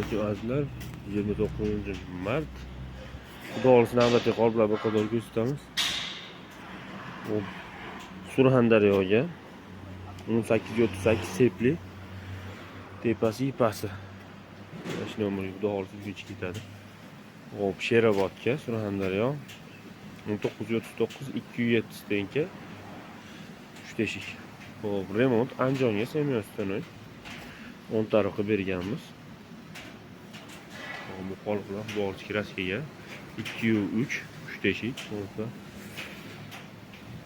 Assalomu azizlar, 29-mart. Xudo olsin navbatdagi qoliplar bir qator ko'rsatamiz. Bu Surxondaryoga 1838 sepli tepasi ipasi. Mana nomer xudo olsin kech ketadi. Hop, Sherobodga Surxondaryo 1939 207 tenka 3 teshik. Hop, remont Andijonga Semyonstonoy 10 ta roqi berganmiz. Bu qoliplar xudo olsin kraskaga 203 3 teshik.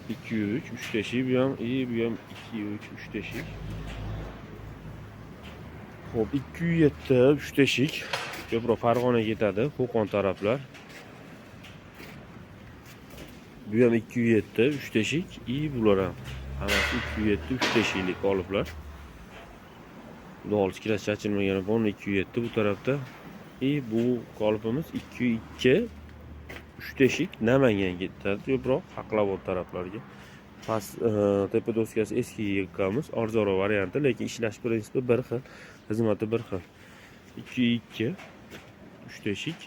203 3 teshik, bu ham bu ham 203 3 teshik. Hop, 207 3 teshik. Ko'proq Farg'onaga ketadi, Qo'qon taraflar. Bu ham 207 3 teshik, bular ham hammasi 207 3 teshiklik qoliplar. Xudo olsin kiras chachilmagan bo'lgan 207 bu tarafda. Bu qolipimiz 202 3 teshik Namanganga ketadi, ko'proq Haqlabod taraflarga. Past tepa doskasi eskiga yiqqanmiz, arzonroq varianti, lekin ishlash prinsipi bir xil, xizmati bir xil. 202 3 teshik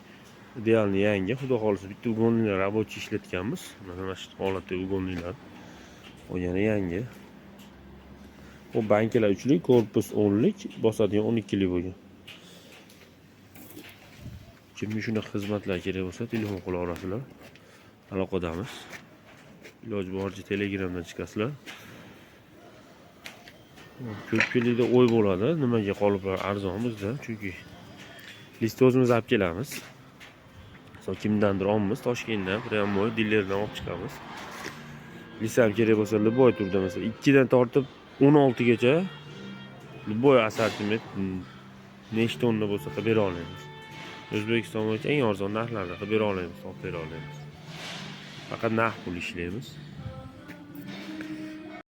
idealni yangi, xudo xolisa bitta ugonlilar rabochiy ishlatganmiz. Mana shu holatda ugonlilar. O yana yangi. O bankalar 3lik, korpus 10lik, bosadigan 12lik bo'lgan. Kimga shunday xizmatlar kerak bo'lsa, telefon qila olasizlar. Aloqadamiz. Iloji boricha Telegramdan chiqasizlar. Ko'pchilikda o'y bo'ladi, nimaga qoliplar arzon bizda? Chunki listni o'zimiz olib kelamiz. Masalan, kimdandir olamiz, Toshkentdan, Pryamoy dilerdan olib chiqamiz. List ham kerak bo'lsa, Liboy turda masalan 2 dan tortib 16 gacha Liboy assortiment nechta tonna bo'lsa qilib bera olamiz. O'zbekiston bo'yicha eng arzon narxlarda qilib bera olamiz, olib bera olamiz. Faqat naqd pul ishlaymiz.